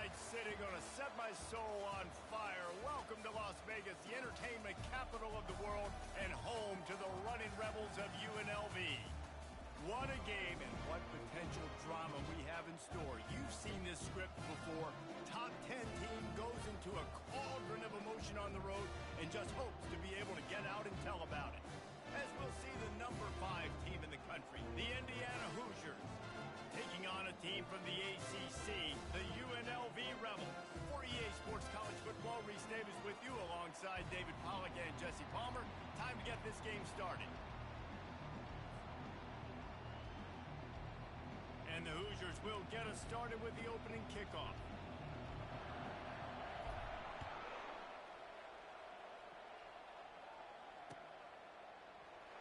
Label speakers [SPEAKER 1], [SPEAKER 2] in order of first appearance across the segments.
[SPEAKER 1] night sitting gonna set my soul on fire. Welcome to Las Vegas, the entertainment capital of the world and home to the running rebels of UNLV. What a game and what potential drama we have in store. You've seen this script before. Top 10 team goes into a cauldron of emotion on the road and just hopes to be able to get out and tell about it. As we'll see the number 5 team in the country, the Indiana Hoosiers, taking on a team from the ACC, the UNLV Rebels. For EA Sports College Football, Reese Davis with you alongside David Pollack and Jesse Palmer. Time to get this game started. And the Hoosiers will get us started with the opening kickoff.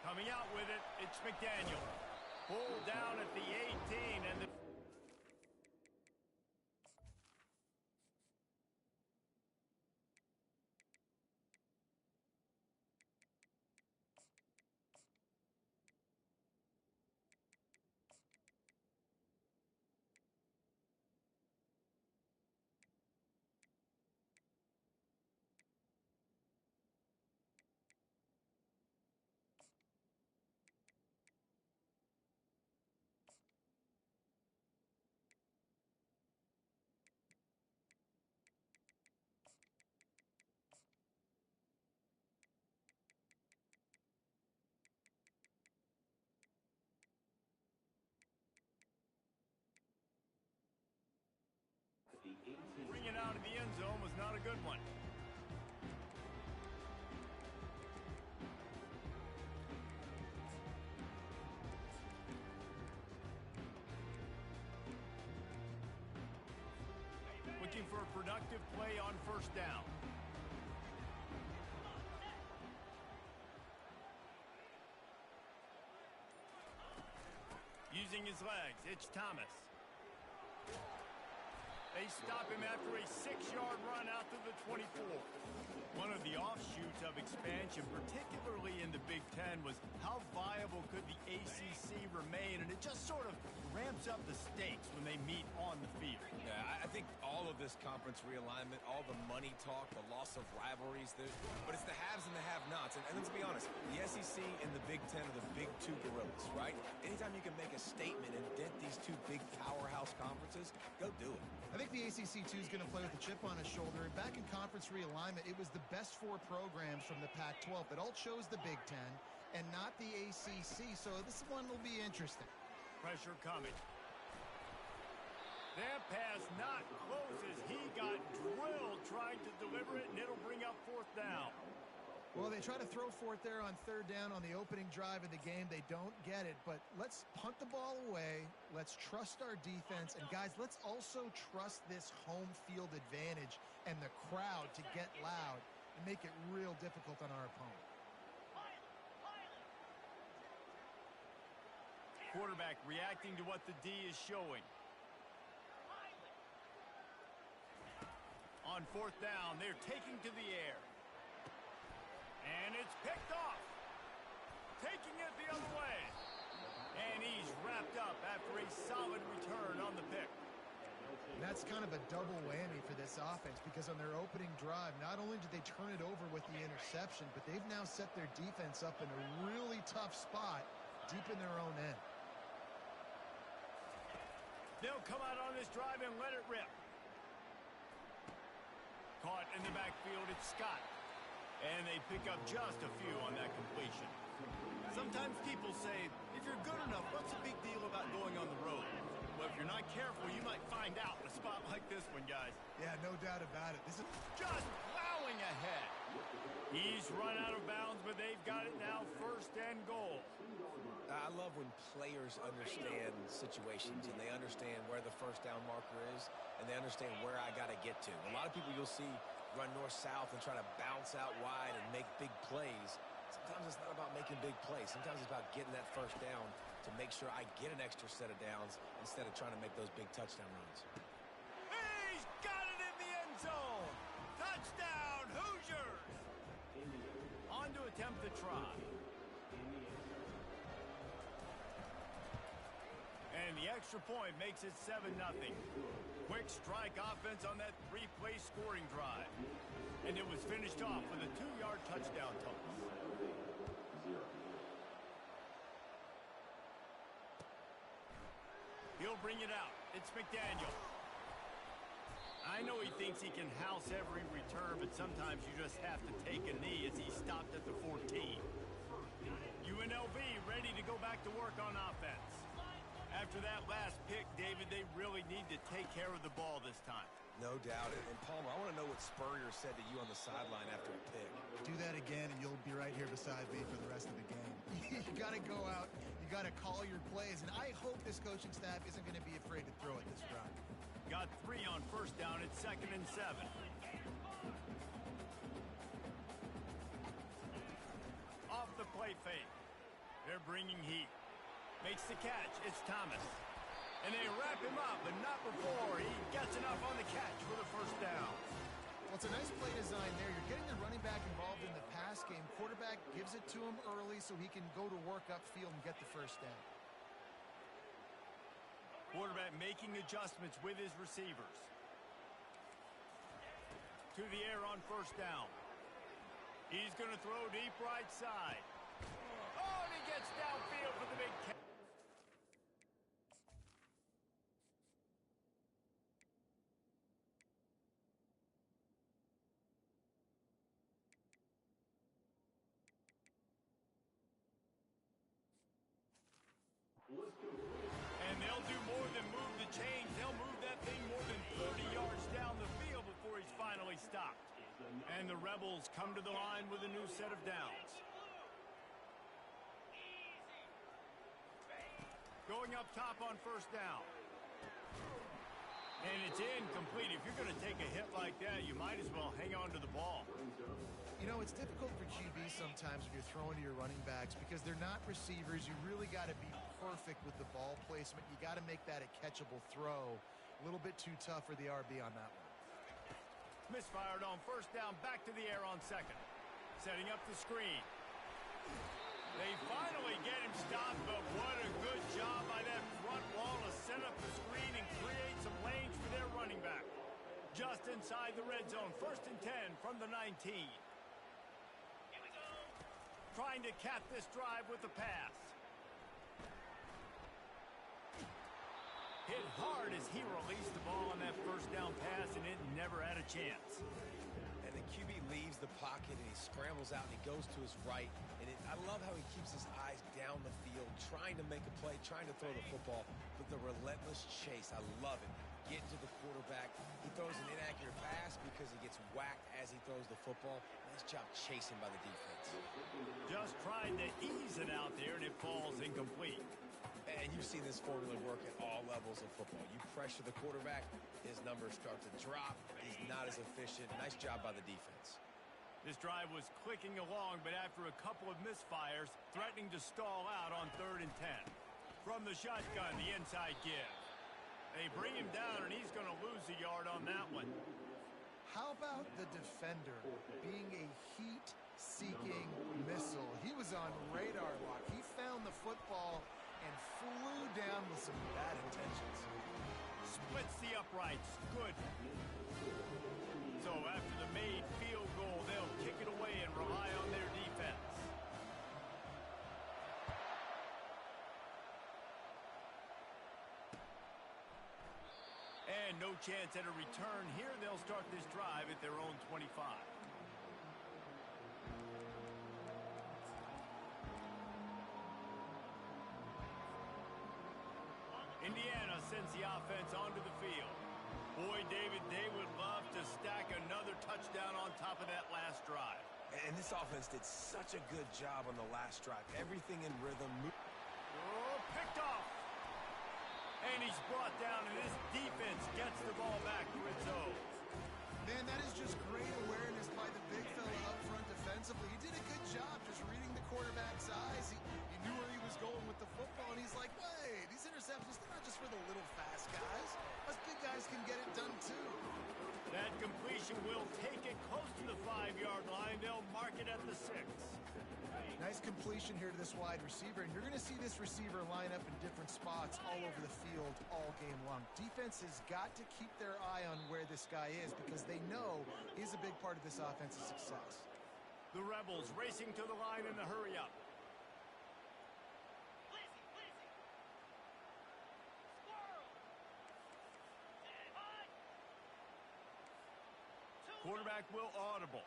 [SPEAKER 1] Coming out with it, it's McDaniel. Pulled down at the 18 and the... Bringing it out of the end zone was not a good one. Looking for a productive play on first down. Using his legs, it's Thomas. They stop him after a 6-yard run out to the 24. One of the offshoots of expansion, particularly in the Big Ten, was how viable could the ACC remain, and it just sort of ramps up the stakes when they meet on the field.
[SPEAKER 2] Yeah, I think all of this conference realignment, all the money talk, the loss of rivalries, but it's the haves and the have-nots. And let's be honest, the SEC and the Big Ten are the big two gorillas, right? Anytime you can make a statement and dent these two big powerhouse conferences, go do it.
[SPEAKER 3] I think the ACC, too, is going to play with a chip on his shoulder. And back in conference realignment, it was the best 4 programs from the Pac-12 that all chose the Big Ten and not the ACC. So this one will be interesting.
[SPEAKER 1] Pressure coming. That pass not close as he got drilled trying to deliver it, and it'll bring up 4th down.
[SPEAKER 3] Well, they try to throw for it there on 3rd down on the opening drive of the game. They don't get it, but let's punt the ball away. Let's trust our defense. And, guys, let's also trust this home field advantage and the crowd to get loud and make it real difficult on our opponent.
[SPEAKER 1] Quarterback reacting to what the D is showing. On 4th down, they're taking to the air. And it's picked off. Taking it the other way. And he's wrapped up after a solid return on the pick.
[SPEAKER 3] And that's kind of a double whammy for this offense because on their opening drive, not only did they turn it over with the interception, but they've now set their defense up in a really tough spot deep in their own end.
[SPEAKER 1] They'll come out on this drive and let it rip. Caught in the backfield, it's Scott. And they pick up just a few on that completion. Sometimes people say, if you're good enough, what's the big deal about going on the road? Well, if you're not careful, you might find out in a spot like this one, guys.
[SPEAKER 3] Yeah, no doubt about it. This is
[SPEAKER 1] just plowing ahead. He's run out of bounds, but they've got it now, 1st and goal.
[SPEAKER 2] I love when players understand situations and they understand where the 1st down marker is and they understand where I got to get to. A lot of people you'll see run north-south and try to bounce out wide and make big plays. Sometimes it's not about making big plays. Sometimes it's about getting that 1st down to make sure I get an extra set of downs instead of trying to make those big touchdown runs.
[SPEAKER 1] He's got it in the end zone. Touchdown, Hoosiers. On to attempt the try. And the extra point makes it 7-0. Quick strike offense on that three-play scoring drive. And it was finished off with a 2-yard touchdown toss. He'll bring it out. It's McDaniel. I know he thinks he can house every return, but sometimes you just have to take a knee as he stopped at the 14. UNLV ready to go back to work on offense. After that last pick, David, they really need to take care of the ball this time.
[SPEAKER 2] No doubt. And Palmer, I want to know what Spurrier said to you on the sideline after a pick.
[SPEAKER 3] Do that again, and you'll be right here beside me for the rest of the game. You got to go out. You got to call your plays. And I hope this coaching staff isn't going to be afraid to throw it this drive.
[SPEAKER 1] Got 3 on first down. It's 2nd and 7. Off the play fake. They're bringing heat. Makes the catch. It's Thomas. And they wrap him up, but not before he gets enough on the catch for the first down.
[SPEAKER 3] Well, it's a nice play design there. You're getting the running back involved in the pass game. Quarterback gives it to him early so he can go to work upfield and get the first down.
[SPEAKER 1] Quarterback making adjustments with his receivers. To the air on first down. He's going to throw deep right side. Oh, and he gets downfield for the big catch. And they'll do more than move the chains. They'll move that thing more than 30 yards down the field before he's finally stopped. And the Rebels come to the line with a new set of downs. Going up top on first down. And it's incomplete. If you're going to take a hit like that, you might as well hang on to the ball.
[SPEAKER 3] You know, it's difficult for QBs sometimes when you're throwing to your running backs because they're not receivers. You really got to be perfect with the ball placement. You got to make that a catchable throw. A little bit too tough for the RB on that one.
[SPEAKER 1] Misfired on first down, back to the air on second. Setting up the screen. They finally get him stopped, but what a good job by that front wall to set up the screen and create some lanes for their running back. Just inside the red zone, 1st and 10 from the 19. Trying to cap this drive with the pass. Hit hard as he released the ball on that first down pass, and it never had a chance.
[SPEAKER 2] And the QB leaves the pocket, and he scrambles out, and he goes to his right. And I love how he keeps his eyes down the field, trying to make a play, trying to throw the football, but the relentless chase, I love it. Get to the quarterback. He throws an inaccurate pass because he gets whacked as he throws the football. Nice job chasing by the defense.
[SPEAKER 1] Just trying to ease it out there, and it falls incomplete.
[SPEAKER 2] And you've seen this formula work at all levels of football. You pressure the quarterback, his numbers start to drop. He's not as efficient. Nice job by the defense.
[SPEAKER 1] This drive was clicking along, but after a couple of misfires, threatening to stall out on 3rd and 10. From the shotgun, the inside give. They bring him down, and he's going to lose a yard on that one.
[SPEAKER 3] How about the defender being a heat-seeking missile? He was on radar lock. He found the football and flew down with some bad intentions.
[SPEAKER 1] Splits the uprights. Good. So after the made field goal, they'll kick it away and rely on their defense. And no chance at a return here. They'll start this drive at their own 25. Indiana sends the offense onto the field. Boy, David, they would love to stack another touchdown on top of that last drive.
[SPEAKER 2] And this offense did such a good job on the last drive. Everything in rhythm.
[SPEAKER 1] Oh, picked off. And he's brought down, and this defense gets the ball back to its own.
[SPEAKER 3] Man, that is just great awareness by the big fella up front defensively. He did a good job just reading the quarterback's eyes. He knew where he was going with the football, and he's like, wait, these interceptions, they're not just for the little fast guys. Us big guys can get it done too.
[SPEAKER 1] That completion will take it close to the 5-yard line. They'll mark it at the 6.
[SPEAKER 3] Nice completion here to this wide receiver, and you're going to see this receiver line up in different spots all over the field all game long. Defense has got to keep their eye on where this guy is because they know he's a big part of this offense's success.
[SPEAKER 1] The Rebels racing to the line in the hurry-up. Quarterback will audible.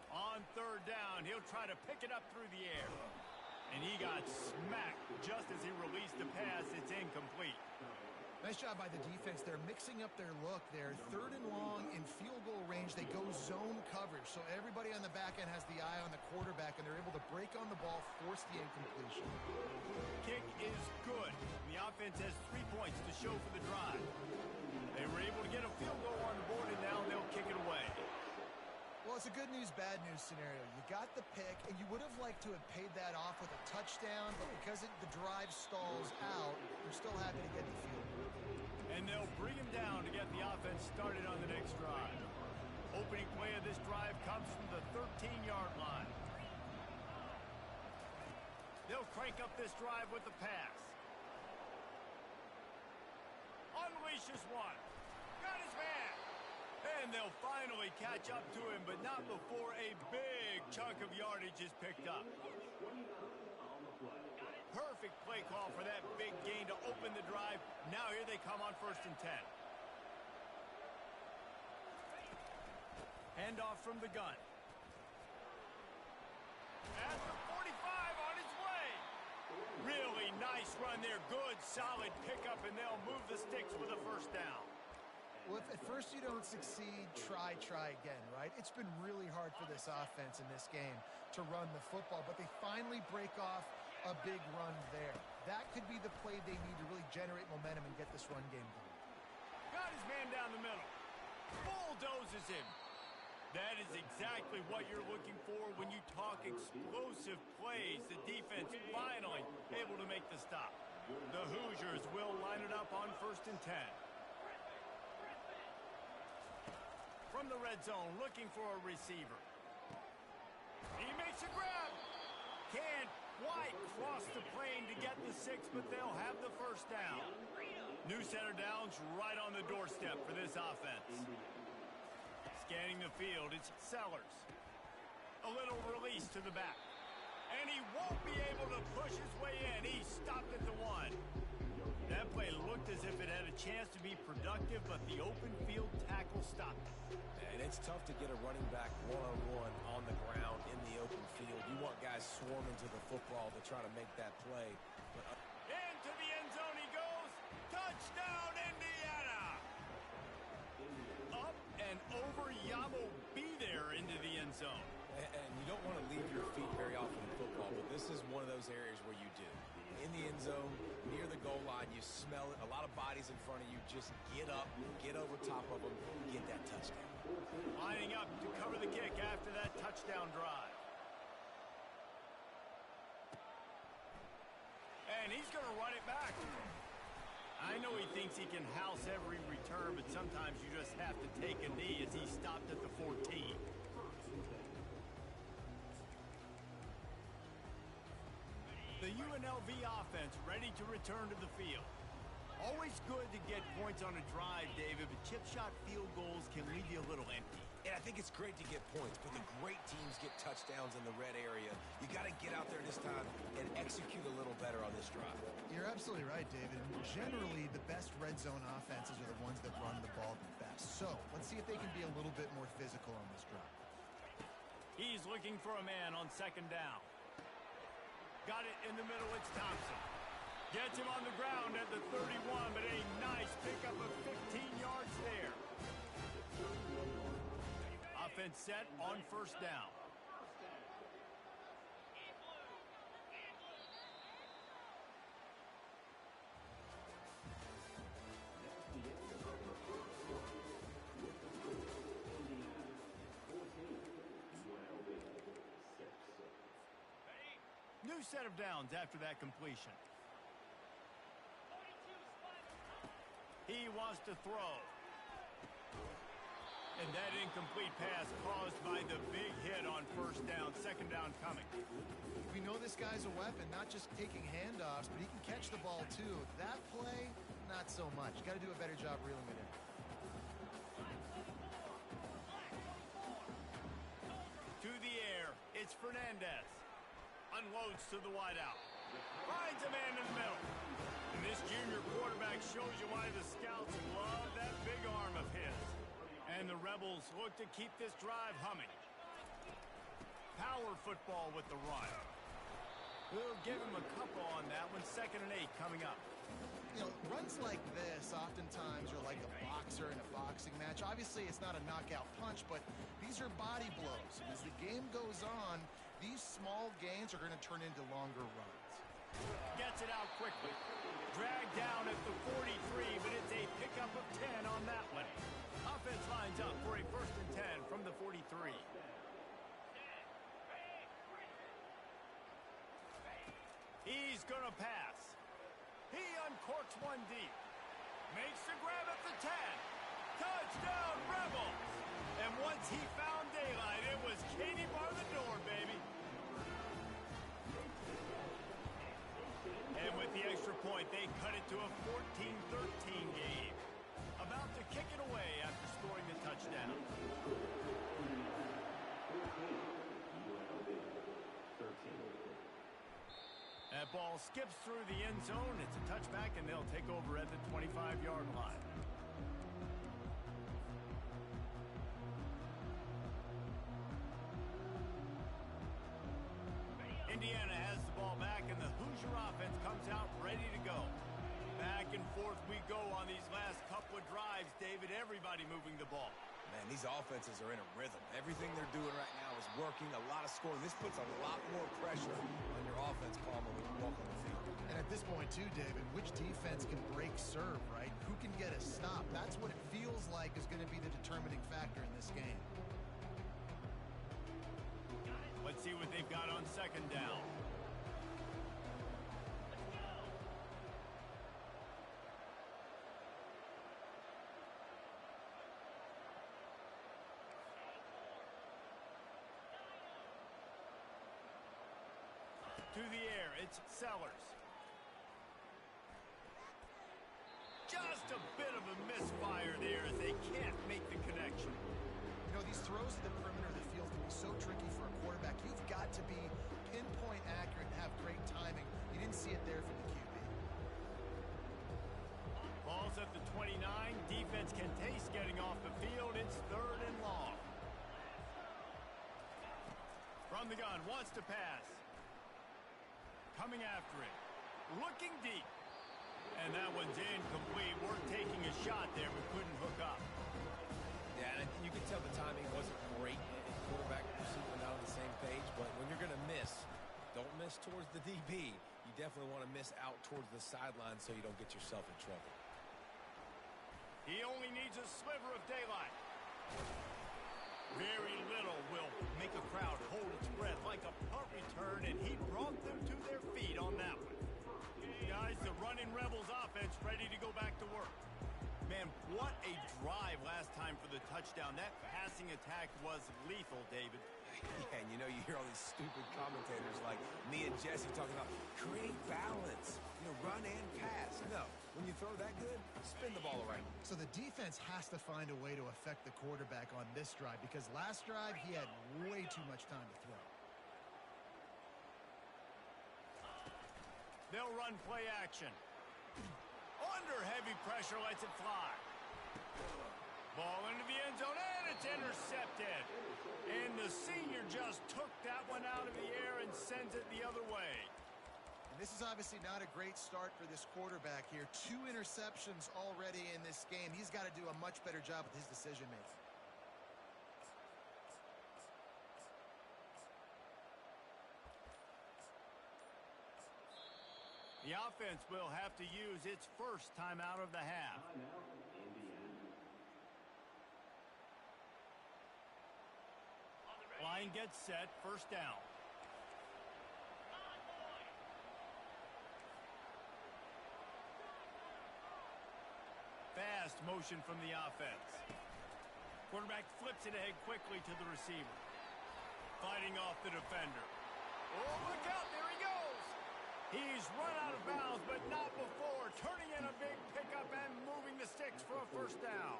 [SPEAKER 1] On third down, he'll try to pick it up through the air. And he got smacked just as he released the pass. It's incomplete.
[SPEAKER 3] Nice job by the defense. They're mixing up their look there. Third and long in field goal range. They go zone coverage. So everybody on the back end has the eye on the quarterback, and they're able to break on the ball, force the incompletion.
[SPEAKER 1] Kick is good. The offense has 3 points to show for the drive. They were able to get a field goal on the board, and now they'll kick it away.
[SPEAKER 3] Well, it's a good news, bad news scenario. You got the pick, and you would have liked to have paid that off with a touchdown, but because the drive stalls out, you're still happy to get the field goal.
[SPEAKER 1] And they'll bring him down to get the offense started on the next drive. Opening play of this drive comes from the 13-yard line. They'll crank up this drive with the pass. Unleashes one. Got his man. And they'll finally catch up to him, but not before a big chunk of yardage is picked up. Perfect play call for that big gain to open the drive. Now here they come on 1st and 10. Handoff from the gun. At the 45 on his way. Really nice run there. Good, solid pickup, and they'll move the sticks with a first down.
[SPEAKER 3] Well, if at first you don't succeed, try again, right? It's been really hard for this offense in this game to run the football, but they finally break off a big run there. That could be the play they need to really generate momentum and get this run game going.
[SPEAKER 1] Got his man down the middle. Bulldozes him. That is exactly what you're looking for when you talk explosive plays. The defense finally able to make the stop. The Hoosiers will line it up on 1st and 10. From the red zone, looking for a receiver. He makes a grab. Can't quite cross the plane to get the 6, but they'll have the first down. New center downs right on the doorstep for this offense. Scanning the field, it's Sellers. A little release to the back. And he won't be able to push his way in. He stopped at the 1. That play looked as if it had a chance to be productive, but the open field tackle stopped it.
[SPEAKER 2] And it's tough to get a running back one-on-one on the ground in the open field. You want guys swarming to the football to try to make that play. But
[SPEAKER 1] into the end zone he goes. Touchdown, Indiana! Up and over Yamo be there into the end zone.
[SPEAKER 2] And you don't want to leave your feet very often in football, but this is one of those areas where you do. In the end zone, near the goal line, you smell it. A lot of bodies in front of you. Just get up, get over top of them, get that touchdown.
[SPEAKER 1] Lining up to cover the kick after that touchdown drive. And he's going to run it back. I know he thinks he can house every return, but sometimes you just have to take a knee as he stopped at the 14. The UNLV offense ready to return to the field. Always good to get points on a drive, David, but chip shot field goals can leave you a little empty.
[SPEAKER 2] And I think it's great to get points, but the great teams get touchdowns in the red area. You got to get out there this time and execute a little better on this drive.
[SPEAKER 3] You're absolutely right, David. Generally, the best red zone offenses are the ones that run the ball the best. So let's see if they can be a little bit more physical on this drive.
[SPEAKER 1] He's looking for a man on 2nd down. Got it in the middle, it's Thompson. Gets him on the ground at the 31, but a nice pickup of 15 yards there. Offense set on 1st down. New set of downs after that completion. He wants to throw. And that incomplete pass caused by the big hit on first down, second down coming.
[SPEAKER 3] We know this guy's a weapon, not just taking handoffs, but he can catch the ball too. That play, not so much. Got to do a better job reeling it in.
[SPEAKER 1] To the air, it's Fernandez. Unloads to the wideout. Finds a man in the middle. And this junior quarterback shows you why the scouts love that big arm of his. And the Rebels look to keep this drive humming. Power football with the run. We'll give him a couple on that one. 2nd and 8 coming up.
[SPEAKER 3] You know, runs like this oftentimes are like a boxer in a boxing match. Obviously, it's not a knockout punch, but these are body blows. As the game goes on, these small gains are going to turn into longer runs.
[SPEAKER 1] Gets it out quickly. Dragged down at the 43, but it's a pickup of 10 on that one. Offense lines up for a 1st and 10 from the 43. He's going to pass. He uncorks one deep. Makes the grab at the 10. Touchdown, Rebels! And once he found daylight, it was Katie bar the door, baby. And with the extra point, they cut it to a 14-13 game. About to kick it away after scoring the touchdown. That ball skips through the end zone. It's a touchback, and they'll take over at the 25-yard line. Indiana has the ball back, and the Hoosier offense comes out ready to go. Back and forth we go on these last couple of drives, David. Everybody moving the ball.
[SPEAKER 2] Man, these offenses are in a rhythm. Everything they're doing right now is working. A lot of scoring. This puts a lot more pressure on your offense, Palmer, when you walk on the field.
[SPEAKER 3] And at this point, too, David, which defense can break serve, right? Who can get a stop? That's what it feels like is going to be the determining factor in this game.
[SPEAKER 1] Let's see what they've got on 2nd down. To the air, it's Sellers. Just a bit of a misfire there as they can't make the connection.
[SPEAKER 3] You know, these throws to the perimeter of the field can be so tricky for a quarterback. You've got to be pinpoint accurate and have great timing. You didn't see it there from the QB.
[SPEAKER 1] Ball's at the 29. Defense can taste getting off the field. It's 3rd and long. From the gun, wants to pass. Coming after it. Looking deep. And that one's incomplete. We're taking a shot there, but couldn't hook up.
[SPEAKER 2] Yeah, and you can tell the timing wasn't great. Quarterback and receiver were not on the same page, but when you're going to miss, don't miss towards the DB. You definitely want to miss out towards the sideline so you don't get yourself in trouble.
[SPEAKER 1] He only needs a sliver of daylight. Very little will make a crowd hold its breath like a punt return, and he brought them to their feet on that one. Guys, the running Rebels offense ready to go back to work. Man, what a drive last time for the touchdown. That passing attack was lethal, David.
[SPEAKER 2] Yeah, and you know, you hear all these stupid commentators like me and Jesse talking about create balance, run and pass. No, when you throw that good, spin the ball around.
[SPEAKER 3] So the defense has to find a way to affect the quarterback on this drive because last drive he had way too much time to throw.
[SPEAKER 1] They'll run play action. Under heavy pressure, lets it fly. Ball into the end zone, and it's intercepted. And the senior just took that one out of the air and sends it the other way.
[SPEAKER 3] And this is obviously not a great start for this quarterback here. 2 interceptions already in this game. He's got to do a much better job with his decision-making.
[SPEAKER 1] The offense will have to use its first timeout of the half. Line gets set, first down. Fast motion from the offense. Quarterback flips it ahead quickly to the receiver. Fighting off the defender. Oh, look out, there he goes. He's run out of bounds, but not before. Turning in a big pickup and moving the sticks for a first down.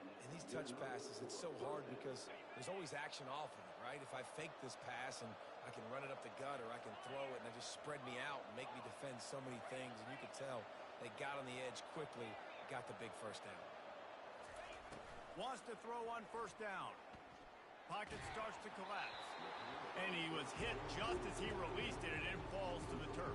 [SPEAKER 2] And these touch passes, it's so hard because there's always action off of it, right? If I fake this pass and I can run it up the gut or I can throw it and it just spread me out and make me defend so many things. And you can tell they got on the edge quickly, got the big first down.
[SPEAKER 1] Wants to throw on first down. Pocket starts to collapse. And he was hit just as he released it, and it falls to the turf.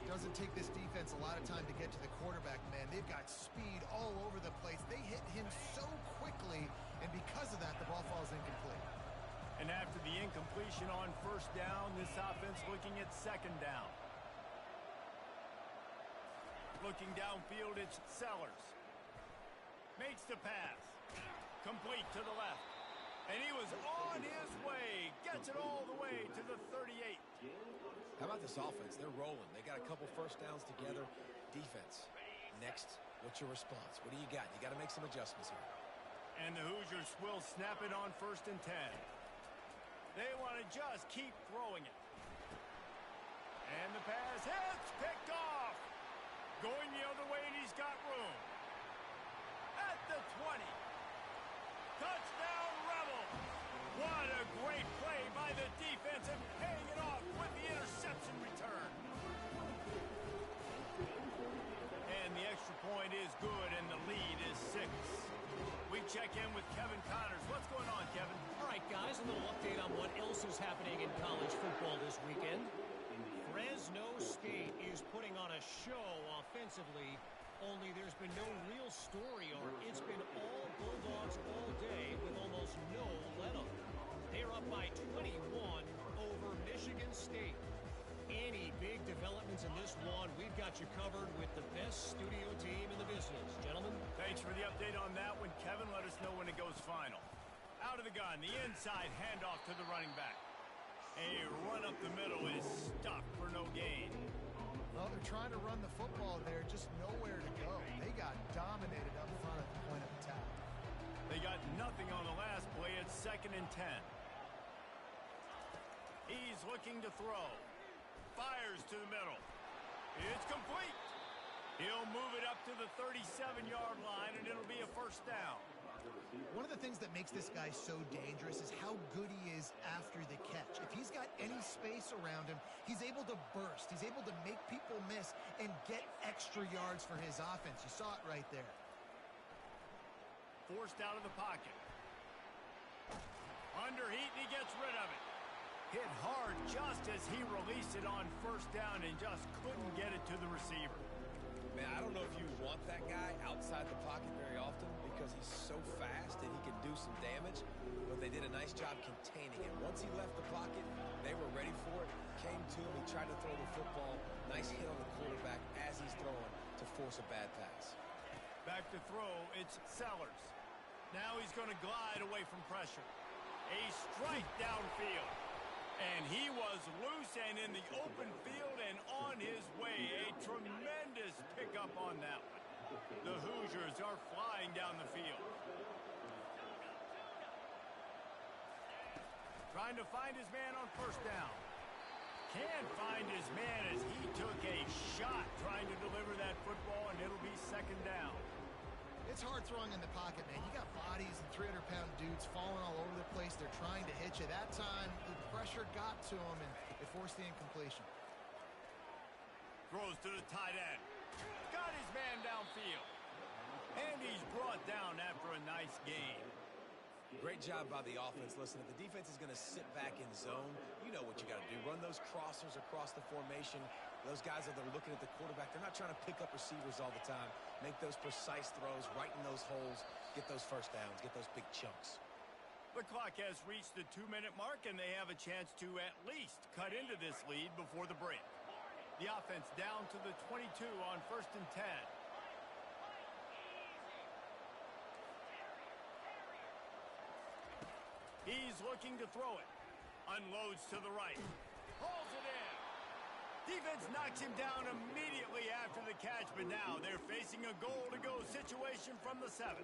[SPEAKER 3] Doesn't take this defense a lot of time to get to the quarterback, man. They've got speed all over the place. They hit him so quickly, and because of that, the ball falls incomplete.
[SPEAKER 1] And after the incompletion on first down, this offense looking at second down. Looking downfield, it's Sellers. Makes the pass. Complete to the left. And he was on his way. Gets it all the way to the 38.
[SPEAKER 2] How about this offense? They're rolling. They got a couple first downs together. Defense. Next, what's your response? What do you got? You got to make some adjustments here.
[SPEAKER 1] And the Hoosiers will snap it on 1st and 10. They want to just keep throwing it. And the pass hits, picked off. Going the other way, and he's got room. At the 20. Touchdown, Rebels. What a great play by the defense and paying it off with the interception return. And the extra point is good, and the lead is 6. We check in with Kevin Connors. What's going on, Kevin?
[SPEAKER 4] All right, guys, a little update on what else is happening in college football this weekend. Fresno State is putting on a show offensively, only there's been no real story arc. It's been all Bulldogs all day with almost no let-up. They're up by 21 over Michigan State. Any big developments in this one, we've got you covered with the best studio team in the business. Gentlemen.
[SPEAKER 1] Thanks for the update on that one, Kevin. Let us know when it goes final. Out of the gun, the inside handoff to the running back. A run up the middle is stopped for no gain.
[SPEAKER 3] Well, they're trying to run the football there, just nowhere to go. They got dominated up front at the point of attack.
[SPEAKER 1] They got nothing on the last play. It's 2nd and 10. He's looking to throw. Fires to the middle. It's complete. He'll move it up to the 37-yard line, and it'll be a first down.
[SPEAKER 3] One of the things that makes this guy so dangerous is how good he is after the catch. If he's got any space around him, he's able to burst. He's able to make people miss and get extra yards for his offense. You saw it right there.
[SPEAKER 1] Forced out of the pocket. Under heat, and he gets rid of it. Hit hard just as he released it on first down and just couldn't get it to the receiver.
[SPEAKER 2] Man, I don't know if you want that guy outside the pocket very often because he's so fast and he can do some damage, but they did a nice job containing him. Once he left the pocket, they were ready for it, came to him, he tried to throw the football. Nice hit on the quarterback as he's throwing to force a bad pass.
[SPEAKER 1] Back to throw, it's Sellers. Now he's going to glide away from pressure. A strike downfield. And he was loose and in the open field and on his way. A tremendous pickup on that one. The Hoosiers are flying down the field. Trying to find his man on first down. Can't find his man as he took a shot trying to deliver that football, and it'll be 2nd down.
[SPEAKER 3] It's hard throwing in the pocket, man. You got bodies and 300-pound dudes falling all over the place. They're trying to hit you. That time, the pressure got to him, and it forced the incompletion.
[SPEAKER 1] Throws to the tight end. Got his man downfield. And he's brought down after a nice game.
[SPEAKER 2] Great job by the offense. Listen, if the defense is going to sit back in zone, you know what you got to do. Run those crossers across the formation. Those guys that are looking at the quarterback, they're not trying to pick up receivers all the time. Make those precise throws, right in those holes, get those first downs, get those big chunks.
[SPEAKER 1] The clock has reached the 2-minute mark, and they have a chance to at least cut into this lead before the break. The offense down to the 22 on 1st and 10. He's looking to throw it. Unloads to the right. Pulls it in. Defense knocks him down immediately after the catch, but now they're facing a goal-to-go situation from the 7.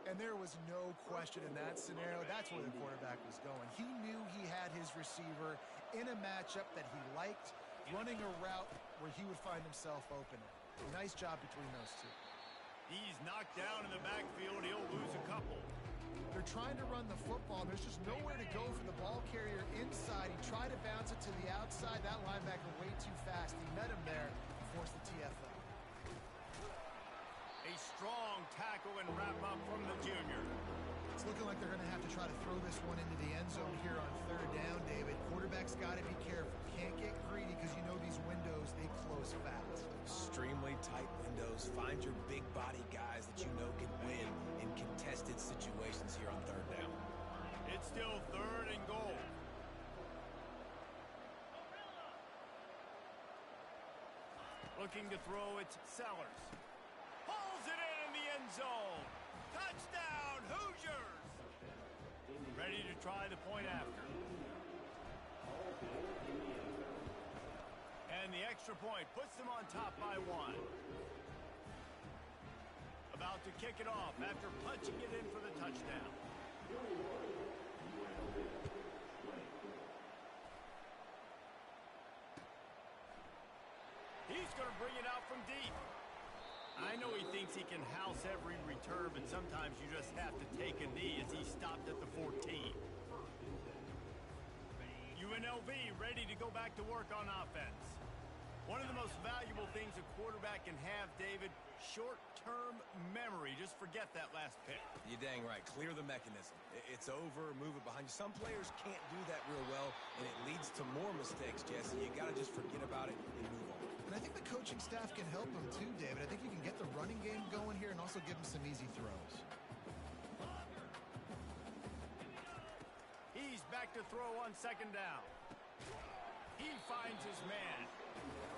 [SPEAKER 3] And there was no question in that scenario. That's where the quarterback was going. He knew he had his receiver in a matchup that he liked, running a route where he would find himself open. Nice job between those two.
[SPEAKER 1] He's knocked down in the backfield. He'll lose a couple.
[SPEAKER 3] They're trying to run the football. There's just nowhere to go for the ball carrier inside. He tried to bounce it to the outside. That linebacker way too fast. He met him there and forced the TFL.
[SPEAKER 1] A strong tackle and wrap up from the junior.
[SPEAKER 3] It's looking like they're going to have to try to throw this one into the end zone here on 3rd down, David. Quarterback's got to be careful. Can't get greedy because you know these windows, they close fast.
[SPEAKER 2] Extremely tight windows. Find your big body guys that you know can win in contested situations here on 3rd down.
[SPEAKER 1] It's still 3rd and goal. Looking to throw, it's Sellers. Pulls it in the end zone. Touchdown, Hoosiers! Ready to try the point after. And the extra point puts them on top by 1. About to kick it off after punching it in for the touchdown. He's going to bring it out from deep. I know he thinks he can house every return, but sometimes you just have to take a knee as he stopped at the 14. UNLV ready to go back to work on offense. One of the most valuable things a quarterback can have, David, short-term memory. Just forget that last pick.
[SPEAKER 2] You're dang right. Clear the mechanism. It's over, move it behind you. Some players can't do that real well, and it leads to more mistakes, Jesse. You got to just forget about it and move on.
[SPEAKER 3] And I think the coaching staff can help him too, David. I think you can get the running game going here and also give him some easy throws.
[SPEAKER 1] He's back to throw on 2nd down. He finds his man.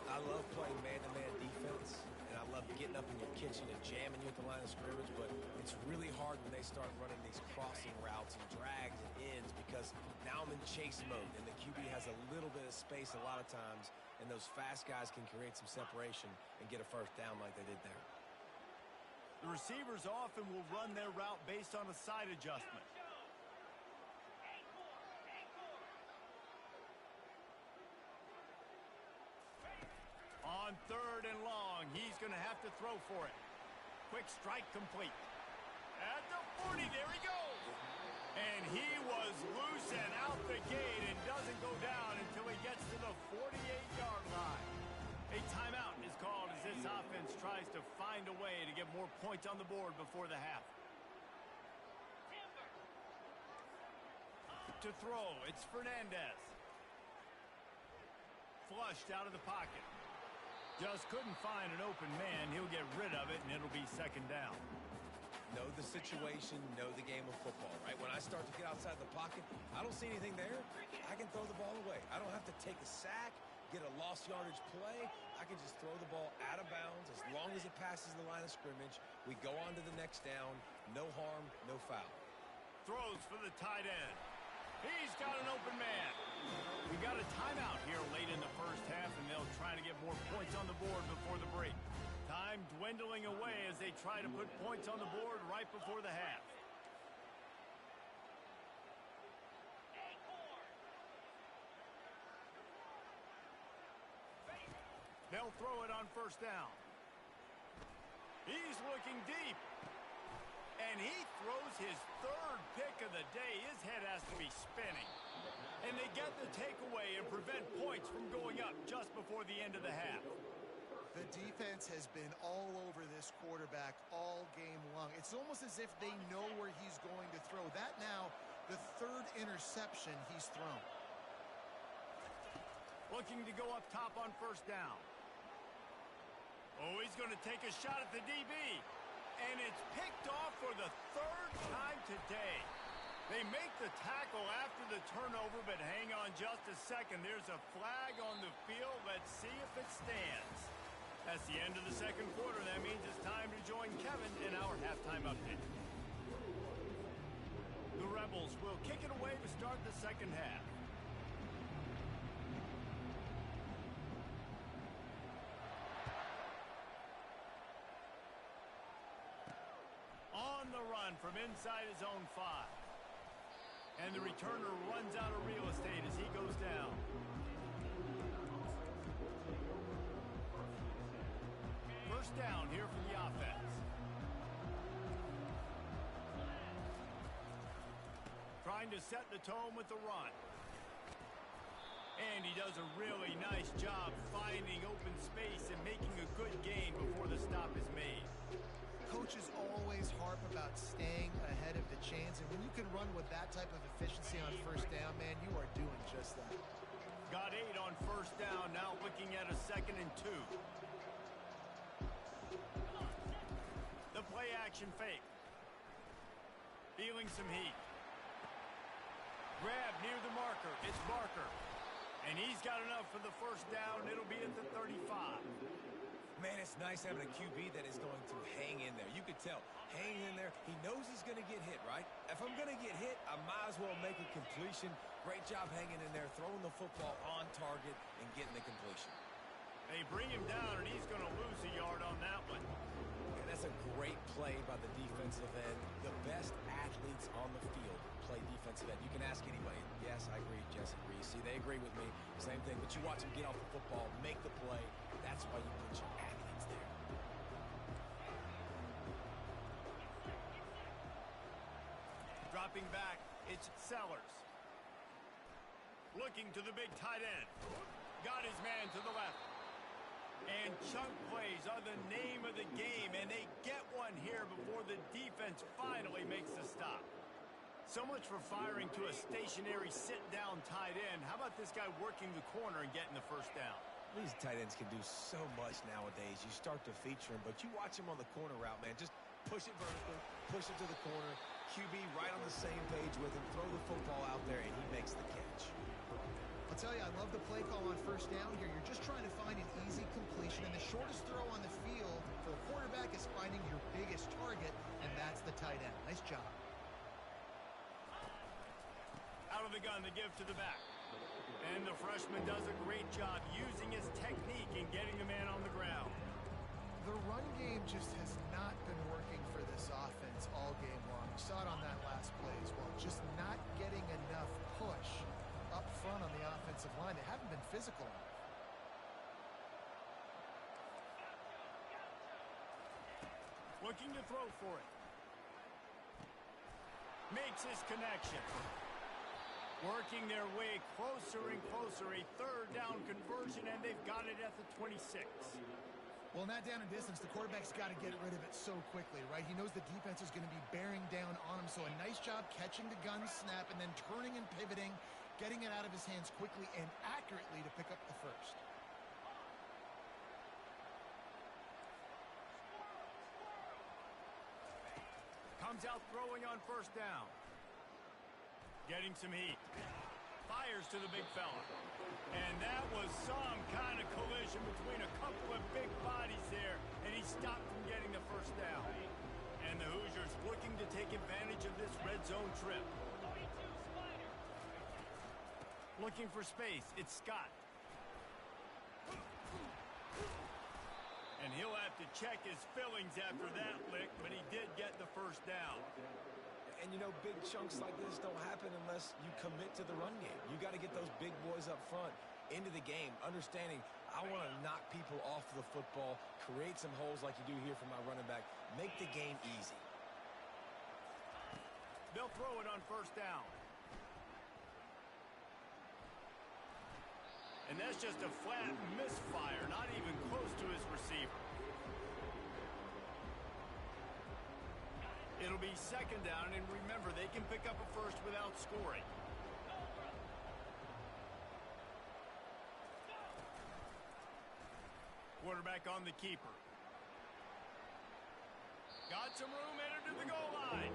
[SPEAKER 2] I love playing man-to-man defense, and I love getting up in your kitchen and jamming you at the line of scrimmage, but it's really hard when they start running these crossing routes and drags and ends because now I'm in chase mode, and the QB has a little bit of space a lot of times, and those fast guys can create some separation and get a 1st down like they did there.
[SPEAKER 1] The receivers often will run their route based on a side adjustment. On 3rd and long, he's going to have to throw for it. Quick strike complete. At the 40, there he goes. And he was loose and out the gate and doesn't go down until he gets to the 48-yard line. A timeout is called as this offense tries to find a way to get more points on the board before the half. To throw, it's Fernandez. Flushed out of the pocket. Just couldn't find an open man. He'll get rid of it, and it'll be 2nd down.
[SPEAKER 2] Know the situation, know the game of football, right? When I start to get outside the pocket, I don't see anything there. I can throw the ball away. I don't have to take a sack, get a lost yardage play. I can just throw the ball out of bounds as long as it passes the line of scrimmage. We go on to the next down. No harm, no foul.
[SPEAKER 1] Throws for the tight end. He's got an open man. We got a timeout here late in the 1st half, and they'll try to get more points on the board before the break. Time dwindling away as they try to put points on the board right before the half. They'll throw it on 1st down. He's looking deep. And he throws his 3rd pick of the day. His head has to be spinning. And they get the takeaway and prevent points from going up just before the end of the half.
[SPEAKER 3] The defense has been all over this quarterback all game long. It's almost as if they know where he's going to throw. That now, the 3rd interception he's thrown.
[SPEAKER 1] Looking to go up top on 1st down. Oh, he's going to take a shot at the DB. And it's picked off for the 3rd time today. They make the tackle after the turnover, but hang on just a second. There's a flag on the field. Let's see if it stands. That's the end of the 2nd quarter. That means it's time to join Kevin in our halftime update. The Rebels will kick it away to start the 2nd half. on the run from inside his own 5. And the returner runs out of real estate as he goes down. First down here for the offense. Trying to set the tone with the run. And he does a really nice job finding open space and making a good gain before the stop is made.
[SPEAKER 3] Coaches always harp about staying ahead of the chains, and when you can run with that type of efficiency on first down, man, you are doing just that.
[SPEAKER 1] Got 8 on first down, now looking at a 2nd and 2. The play action fake. Feeling some heat. Grab near the marker. It's Barker. And he's got enough for the first down. It'll be at the 35.
[SPEAKER 2] Man, it's nice having a QB that is going to hang in there. You can tell, hanging in there, he knows he's going to get hit, right? If I'm going to get hit, I might as well make a completion. Great job hanging in there, throwing the football on target and getting the completion.
[SPEAKER 1] They bring him down, and he's going to lose a yard on that one.
[SPEAKER 2] And that's a great play by the defensive end. The best athletes on the field play defensive end. You can ask anybody. Yes, I agree. Jesse agrees. See, they agree with me. Same thing. But you watch them get off the football, make the play. That's why you put your athletes there.
[SPEAKER 1] Dropping back, it's Sellers. Looking to the big tight end. Got his man to the left. And chunk plays are the name of the game, and they get one here before the defense finally makes the stop. So much for firing to a stationary sit-down tight end. How about this guy working the corner and getting the first down?
[SPEAKER 2] These tight ends can do so much nowadays. You start to feature him, but you watch him on the corner route, man. Just push it vertical, push it to the corner. QB right on the same page with him. Throw the football out there, and he makes the catch.
[SPEAKER 3] I'll tell you, I love the play call on first down here. You're just trying to find an easy completion, and the shortest throw on the field for the quarterback is finding your biggest target, and that's the tight end. Nice job.
[SPEAKER 1] Out of the gun to give to the back. And the freshman does a great job using his technique and getting the man on the ground.
[SPEAKER 3] The run game just has not been working for this offense all game long. We saw it on that last play as well. Just not getting enough push up front on the offensive line. They haven't been physical enough.
[SPEAKER 1] Looking to throw for it. Makes his connection. Working their way closer and closer. A 3rd down conversion, and they've got it at the 26.
[SPEAKER 3] Well, in that down and distance, the quarterback's got to get rid of it so quickly, right? He knows the defense is going to be bearing down on him, so a nice job catching the gun snap and then turning and pivoting, getting it out of his hands quickly and accurately to pick up the first.
[SPEAKER 1] Comes out throwing on first down. Getting some heat. Fires to the big fella. And that was some kind of collision between a couple of big bodies there, and he stopped from getting the first down. And the Hoosiers looking to take advantage of this red zone trip. Looking for space. It's Scott. And he'll have to check his fillings after that lick, but he did get the first down.
[SPEAKER 2] And, you know, big chunks like this don't happen unless you commit to the run game. You got to get those big boys up front into the game, understanding I want to knock people off the football, create some holes like you do here for my running back, make the game easy.
[SPEAKER 1] They'll throw it on first down. And that's just a flat misfire, not even close to his receiver. It'll be 2nd down, and remember, they can pick up a first without scoring. Quarterback on the keeper. Got some room, entered to the goal line.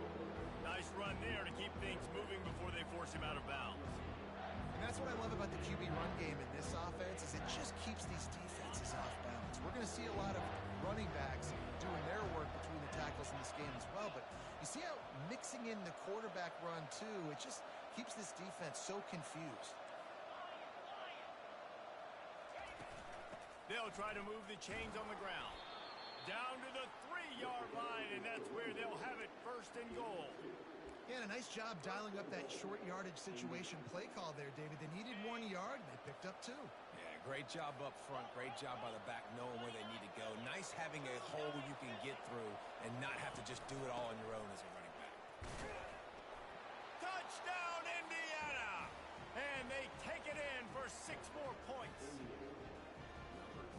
[SPEAKER 1] Nice run there to keep things moving before they force him out of bounds.
[SPEAKER 3] And that's what I love about the QB run game in this offense is it just keeps these defenses off balance. We're going to see a lot of running backs doing their work between the tackles in this game as well. But you see how mixing in the quarterback run too, it just keeps this defense so confused.
[SPEAKER 1] They'll try to move the chains on the ground. Down to the 3-yard line, and that's where they'll have it first first and goal.
[SPEAKER 3] Yeah, and a nice job dialing up that short yardage situation play call there, David. They needed 1 yard, and they picked up 2.
[SPEAKER 2] Yeah, great job up front. Great job by the back knowing where they need to go. Nice having a hole you can get through and not have to just do it all on your own as a running back.
[SPEAKER 1] Touchdown, Indiana! And they take it in for 6 more points.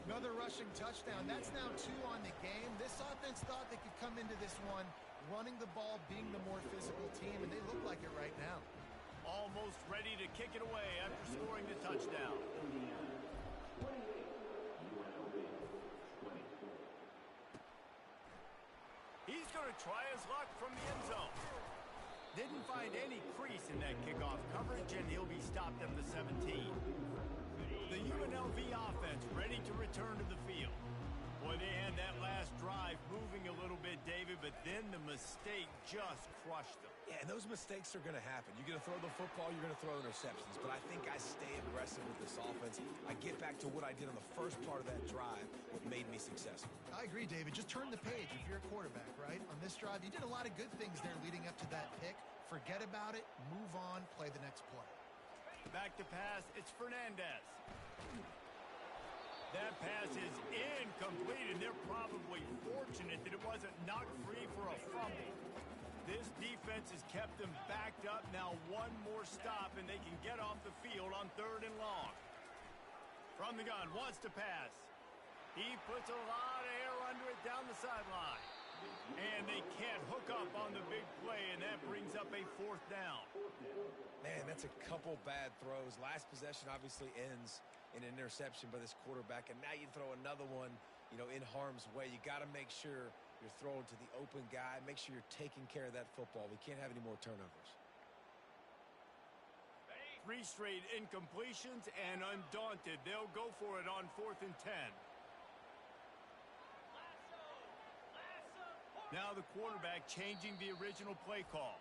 [SPEAKER 3] Another rushing touchdown. That's now 2 on the game. This offense thought they could come into this one running the ball, being the more physical team, and they look like it right now.
[SPEAKER 1] Almost ready to kick it away after scoring the touchdown. He's going to try his luck from the end zone. Didn't find any crease in that kickoff coverage, and he'll be stopped at the 17. The UNLV offense ready to return to the field. Boy, they had that last drive moving a little bit, David, but then the mistake just crushed them.
[SPEAKER 2] Yeah, and those mistakes are going to happen. You're going to throw the football, you're going to throw interceptions. But I think I stay aggressive with this offense. I get back to what I did on the first part of that drive, what made me successful.
[SPEAKER 3] I agree, David. Just turn the page if you're a quarterback, right? On this drive, you did a lot of good things there leading up to that pick. Forget about it, move on, play the next play.
[SPEAKER 1] Back to pass, it's Fernandez. That pass is incomplete, and they're probably fortunate that it wasn't knocked free for a fumble. This defense has kept them backed up. Now one more stop, and they can get off the field on 3rd and long. From the gun, wants to pass. He puts a lot of air under it down the sideline. And they can't hook up on the big play, and that brings up a 4th down.
[SPEAKER 2] Man, that's a couple bad throws. Last possession obviously ends in an interception by this quarterback, and now you throw another one, in harm's way. You got to make sure you're throwing to the open guy. Make sure you're taking care of that football. We can't have any more turnovers.
[SPEAKER 1] 3 straight incompletions, and undaunted, they'll go for it on 4th and 10. Now the quarterback changing the original play call.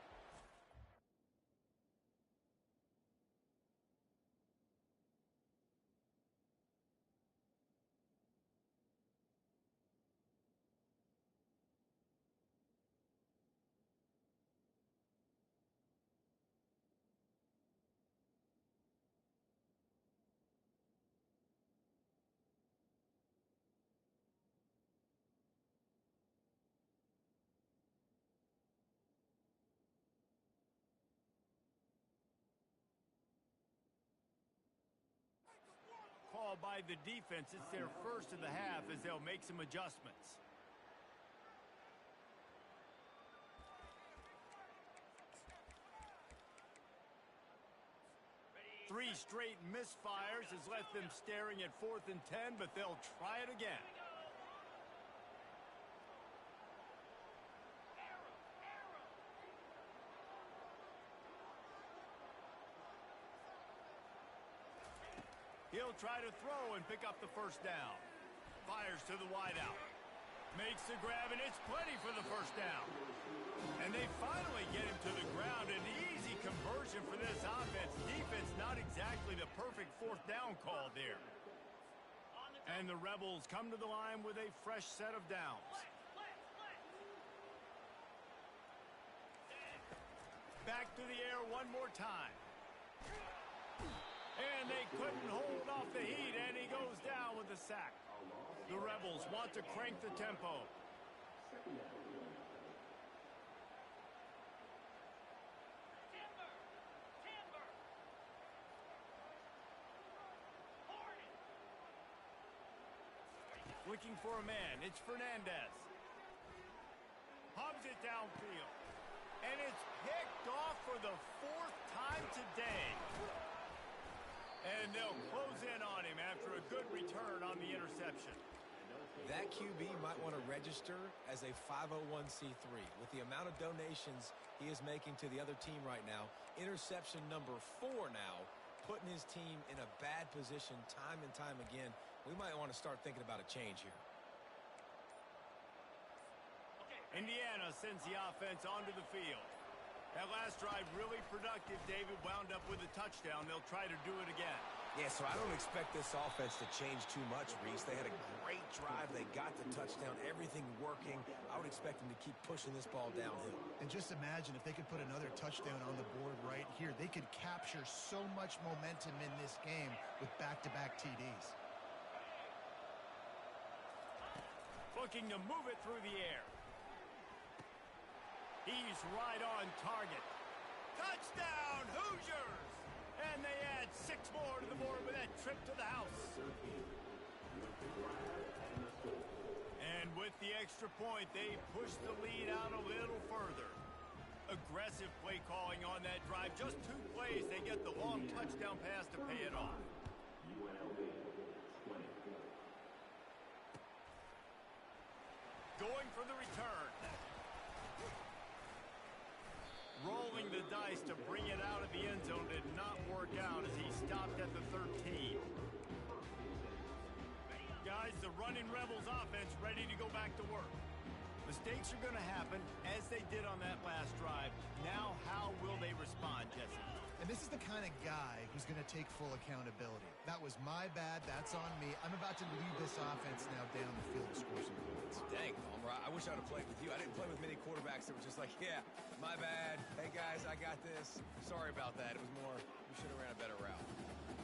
[SPEAKER 1] Call by the defense. It's their first of the half as they'll make some adjustments. Three straight misfires has left them staring at 4th and 10, but they'll try it again. He'll try to throw and pick up the 1st down. Fires to the wideout. Makes the grab, and it's plenty for the 1st down. And they finally get him to the ground. An easy conversion for this offense. Defense not exactly the perfect 4th down call there. And the Rebels come to the line with a fresh set of downs. Back to the air one more time. And they couldn't hold off the heat, and he goes down with a sack. The Rebels want to crank the tempo. Looking for a man, it's Fernandez. Hubs it downfield. And it's picked off for the 4th time today. And they'll close in on him after a good return on the interception.
[SPEAKER 2] That QB might want to register as a 501c3. With the amount of donations he is making to the other team right now, interception number 4 now, putting his team in a bad position time and time again. We might want to start thinking about a change here.
[SPEAKER 1] Indiana sends the offense onto the field. That last drive really productive. David wound up with a touchdown. They'll try to do it again.
[SPEAKER 2] Yeah, so I don't expect this offense to change too much, Reese. They had a great drive. They got the touchdown, everything working. I would expect them to keep pushing this ball downhill.
[SPEAKER 3] And just imagine if they could put another touchdown on the board right here. They could capture so much momentum in this game with back-to-back TDs.
[SPEAKER 1] Looking to move it through the air. He's right on target. Touchdown, Hoosiers! And they add 6 more to the board with that trip to the house. And with the extra point, they push the lead out a little further. Aggressive play calling on that drive. Just 2 plays, they get the long touchdown pass to pay it off. Going for the return. Rolling the dice to bring it out of the end zone did not work out as he stopped at the 13. Guys, the running Rebels offense ready to go back to work. Mistakes are going to happen as they did on that last drive. Now, how will they respond, Jesse?
[SPEAKER 3] And this is the kind of guy who's going to take full accountability. That was my bad. That's on me. I'm about to lead this offense now down the field to score some points.
[SPEAKER 2] Dang, Palmer, I wish I would have played with you. I didn't play with many quarterbacks that were just like, yeah, my bad. Hey, guys, I got this. Sorry about that. It was more, we should have ran a better route.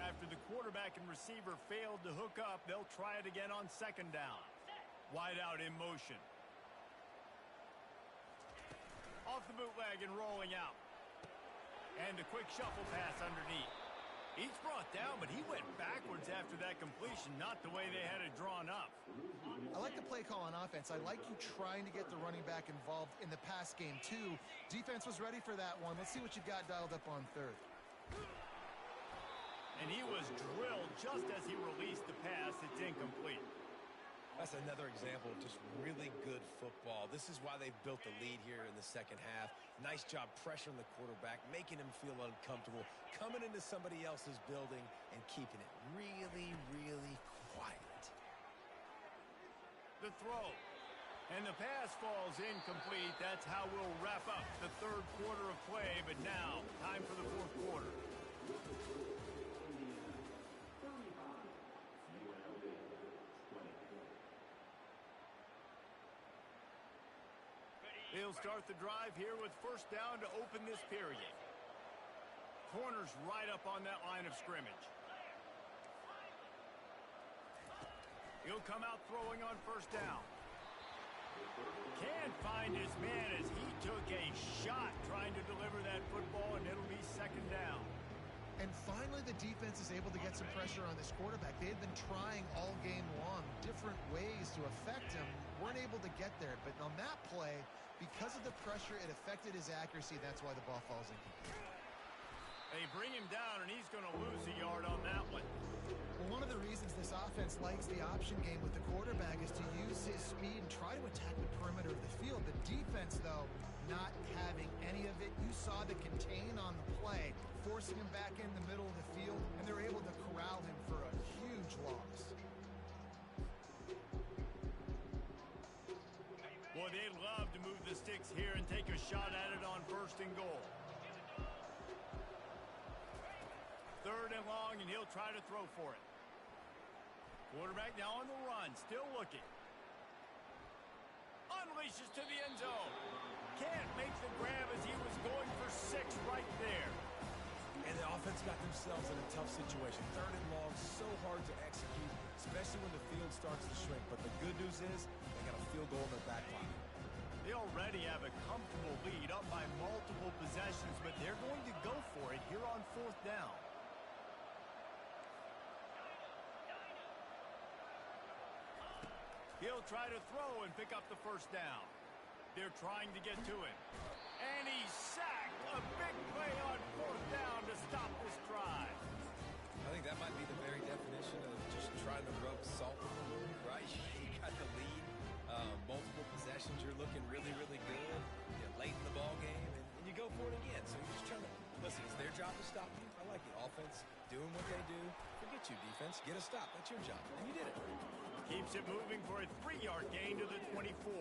[SPEAKER 1] After the quarterback and receiver failed to hook up, they'll try it again on 2nd down. Wide out in motion. Off the bootleg and rolling out. And a quick shuffle pass underneath. He's brought down, but he went backwards after that completion, not the way they had it drawn up.
[SPEAKER 3] I like the play call on offense. I like you trying to get the running back involved in the pass game, too. Defense was ready for that one. Let's see what you got dialed up on 3rd.
[SPEAKER 1] And he was drilled just as he released the pass. It's incomplete.
[SPEAKER 2] That's another example of just really good football. This is why they've built the lead here in the 2nd half. Nice job pressuring the quarterback, making him feel uncomfortable, coming into somebody else's building and keeping it really, really quiet.
[SPEAKER 1] The throw. And the pass falls incomplete. That's how we'll wrap up the 3rd quarter of play. But now, time for the 4th quarter. They'll start the drive here with 1st down to open this period. Corners right up on that line of scrimmage. He'll come out throwing on 1st down. Can't find his man as he took a shot trying to deliver that football, and it'll be 2nd down.
[SPEAKER 3] And finally, the defense is able to get some pressure on this quarterback. They had been trying all game long different ways to affect him. Weren't able to get there. But on that play, because of the pressure, it affected his accuracy. That's why the ball falls incomplete.
[SPEAKER 1] They bring him down, and he's going to lose a yard on that one.
[SPEAKER 3] Well, one of the reasons this offense likes the option game with the quarterback is to use his speed and try to attack the perimeter of the field. The defense, though, not having any of it. You saw the contain on the play, forcing him back in the middle of the field, and they're able to corral him for a huge loss.
[SPEAKER 1] Boy, they'd love to move the sticks here and take a shot at it on 1st and goal. 3rd and long, and he'll try to throw for it. Quarterback now on the run, still looking. Unleashes to the end zone. Can't make the grab as he was going for 6 right there.
[SPEAKER 2] And the offense got themselves in a tough situation. 3rd and long, so hard to execute, especially when the field starts to shrink. But the good news is they got a field goal in their back pocket.
[SPEAKER 1] They already have a comfortable lead up by multiple possessions, but they're going to go for it here on 4th down. He'll try to throw and pick up the 1st down. They're trying to get to him. And he's sacked. A big play on 4th down to stop this drive.
[SPEAKER 2] I think that might be the very definition of just trying to rub salt in the wound, right? You got the lead. Multiple possessions, you're looking really, really good. You get late in the ball game, and you go for it again. So you're just trying to, listen, it's their job to stop you. I like it. Offense doing what they do. Forget you, defense. Get a stop. That's your job. And you did it.
[SPEAKER 1] Keeps it moving for a 3-yard gain to the 24.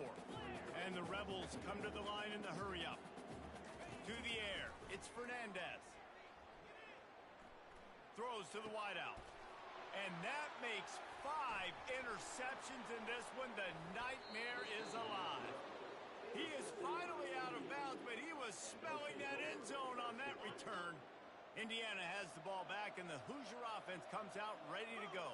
[SPEAKER 1] And the Rebels come to the line in the hurry up. To the air. It's Fernandez. throws to the wideout. And that makes 5 interceptions in this one. The nightmare is alive. He is finally out of bounds, but he was smelling that end zone on that return. Indiana has the ball back, and the Hoosier offense comes out ready to go.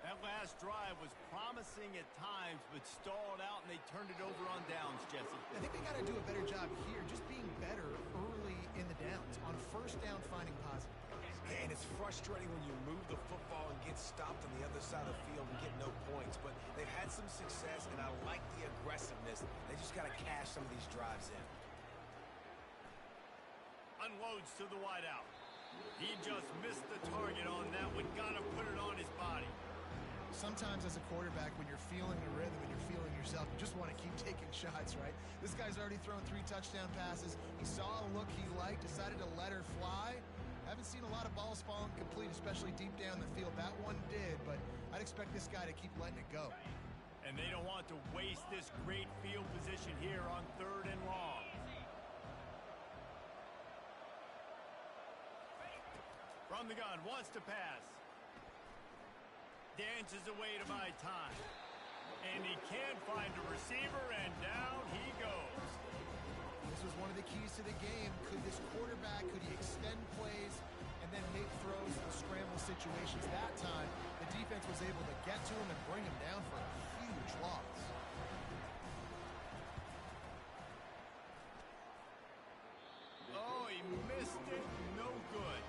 [SPEAKER 1] That last drive was promising at times, but stalled out, and they turned it over on downs, Jesse.
[SPEAKER 3] I think they got to do a better job here, just being better early in the downs. On first down, finding positive plays.
[SPEAKER 2] And it's frustrating when you move the football and get stopped on the other side of the field and get no points. But they've had some success, and I like the aggressiveness. They just got to cash some of these drives in.
[SPEAKER 1] Unloads to the wideout. He just missed the target on that one. Got to put it on his body.
[SPEAKER 3] Sometimes as a quarterback, when you're feeling the rhythm and you're feeling yourself, you just want to keep taking shots, right? This guy's already thrown 3 touchdown passes. He saw a look he liked, decided to let her fly. Haven't seen a lot of balls falling complete, especially deep down the field. That one did, but I'd expect this guy to keep letting it go.
[SPEAKER 1] And they don't want to waste this great field position here on 3rd and long. From the gun, wants to pass. Dances away to buy time. And he can find a receiver, and down he goes.
[SPEAKER 3] This was one of the keys to the game. Could this quarterback, could he extend plays and then make throws in scramble situations? That time, the defense was able to get to him and bring him down for a huge loss.
[SPEAKER 1] Oh, he missed it. No good.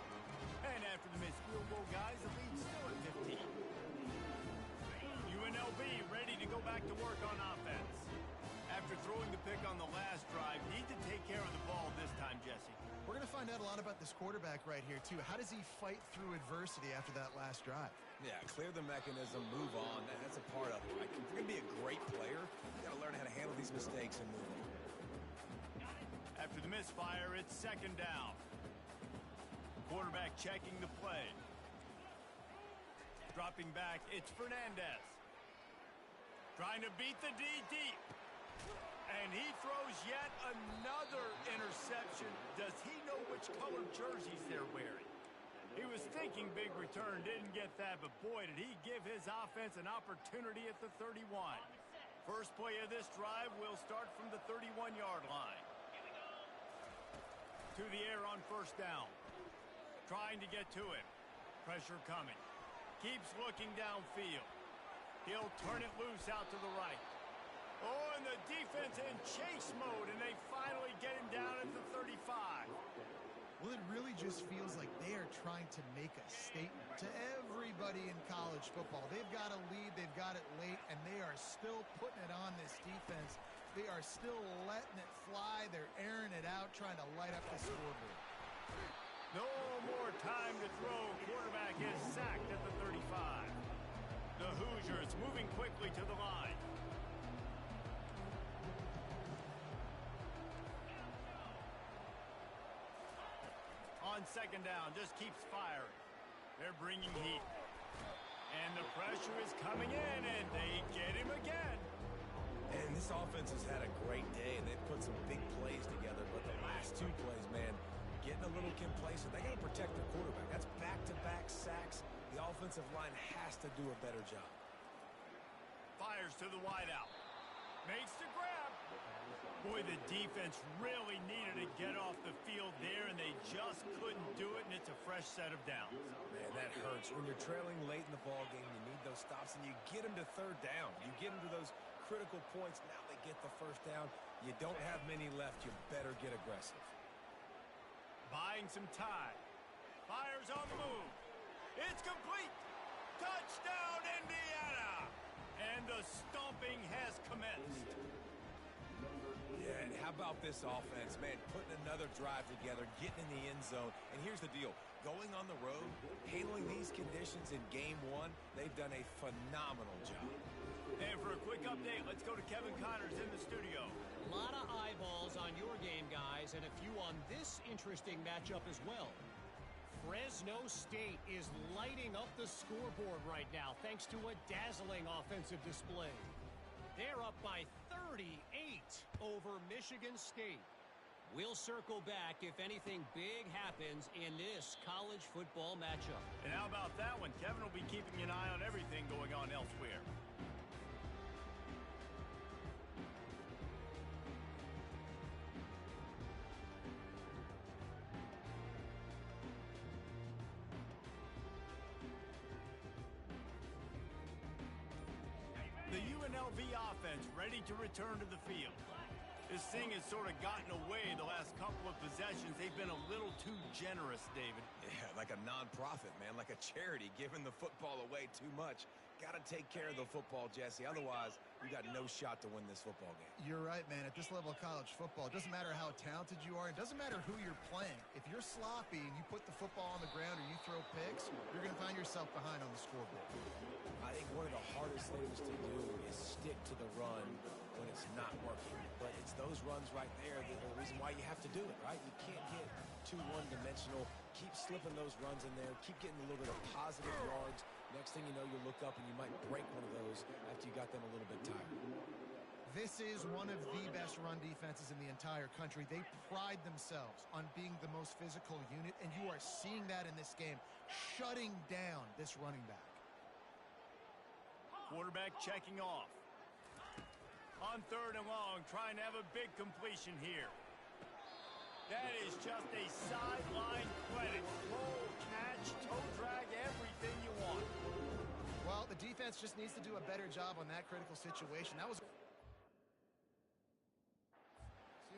[SPEAKER 1] And after the missed field goal, guys, the lead's still at 15. UNLV ready to go back to work on offense. After throwing the pick on the last drive, need to take care of the ball this time, Jesse.
[SPEAKER 3] We're going to find out a lot about this quarterback right here, too. How does he fight through adversity after that last drive?
[SPEAKER 2] Yeah, clear the mechanism, move on. That's a part of it, right? If you're going to be a great player, you got to learn how to handle these mistakes and move on.
[SPEAKER 1] After the misfire, it's 2nd down. Quarterback checking the play. Dropping back, it's Fernandez. Trying to beat the D deep. And he throws yet another interception. Does he know which color jerseys they're wearing? He was thinking big return, didn't get that, but boy, did he give his offense an opportunity at the 31. First play of this drive will start from the 31-yard line. To the air on 1st down. Trying to get to it. Pressure coming. Keeps looking downfield. He'll turn it loose out to the right. Oh, and the defense in chase mode, and they finally get him down at the 35.
[SPEAKER 3] Well, it really just feels like they are trying to make a statement to everybody in college football. They've got a lead, they've got it late, and they are still putting it on this defense. They are still letting it fly. They're airing it out, trying to light up the scoreboard.
[SPEAKER 1] No more time to throw. Quarterback is sacked at the 35. The Hoosiers moving quickly to the line. On 2nd down, just keeps firing. They're bringing heat. And the pressure is coming in, and they get him again.
[SPEAKER 2] And this offense has had a great day, and they've put some big plays together. But the last 2 plays, man, getting a little complacent. They got to protect their quarterback. That's back-to-back sacks. The offensive line has to do a better job.
[SPEAKER 1] Fires to the wideout. Makes the grab. Boy, the defense really needed to get off the field there, and they just couldn't do it, and it's a fresh set of downs.
[SPEAKER 2] Man, that hurts. When you're trailing late in the ball game, you need those stops, and you get them to 3rd down. You get them to those critical points. Now they get the 1st down. You don't have many left. You better get aggressive.
[SPEAKER 1] Buying some time. Fires on the move. It's complete. Touchdown, Indiana. And the stomping has commenced.
[SPEAKER 2] Yeah, and how about this offense, man, putting another drive together, getting in the end zone. And here's the deal. Going on the road, handling these conditions in game 1, they've done a phenomenal job.
[SPEAKER 1] And for a quick update, let's go to Kevin Connors in the studio.
[SPEAKER 4] A lot of eyeballs on your game, guys, and a few on this interesting matchup as well. Fresno State is lighting up the scoreboard right now thanks to a dazzling offensive display. They're up by 38 over Michigan State. We'll circle back if anything big happens in this college football matchup.
[SPEAKER 1] And how about that one? Kevin will be keeping an eye on everything going on elsewhere. The UNLV offense ready to return to the field. This thing has sort of gotten away the last couple of possessions. They've been a little too generous, David.
[SPEAKER 2] Yeah, like a nonprofit, man, like a charity, giving the football away too much. Got to take care of the football, Jesse. Otherwise, you got no shot to win this football game.
[SPEAKER 3] You're right, man. At this level of college football, it doesn't matter how talented you are. It doesn't matter who you're playing. If you're sloppy and you put the football on the ground or you throw picks, you're going to find yourself behind on the scoreboard.
[SPEAKER 2] I think one of the hardest things to do is stick to the run when it's not working. But it's those runs right there that are the reason why you have to do it, right? You can't get too one-dimensional. Keep slipping those runs in there. Keep getting a little bit of positive yards. Next thing you know, you look up and you might break one of those after you got them a little bit tired.
[SPEAKER 3] This is one of the best run defenses in the entire country. They pride themselves on being the most physical unit, and you are seeing that in this game, shutting down this running back.
[SPEAKER 1] Quarterback checking off. On 3rd and long, trying to have a big completion here. That is just a sideline clinic. Roll, catch, toe drag, everything you want.
[SPEAKER 3] Well, the defense just needs to do a better job on that critical situation. That was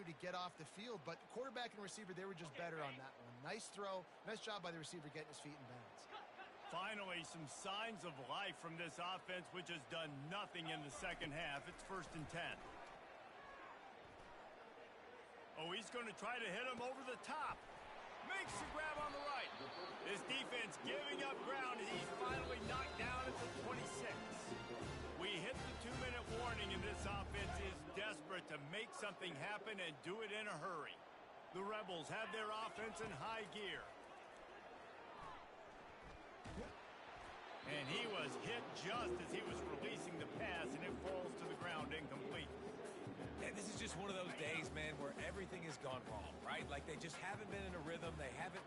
[SPEAKER 3] to get off the field, but the quarterback and receiver, they were just better on that one. Nice throw. Nice job by the receiver getting his feet in bounds.
[SPEAKER 1] Finally, some signs of life from this offense, which has done nothing in the second half. It's 1st and 10. Oh, he's going to try to hit him over the top. Makes the grab on the right. This defense giving up ground as he's finally knocked down at the 26. We hit the 2-minute warning, and this offense is desperate to make something happen and do it in a hurry. The Rebels have their offense in high gear. And he was hit just as he was releasing the pass, and it falls to the ground incomplete.
[SPEAKER 2] And this is just one of those days, man, where everything has gone wrong, right? Like they just haven't been in a rhythm. They haven't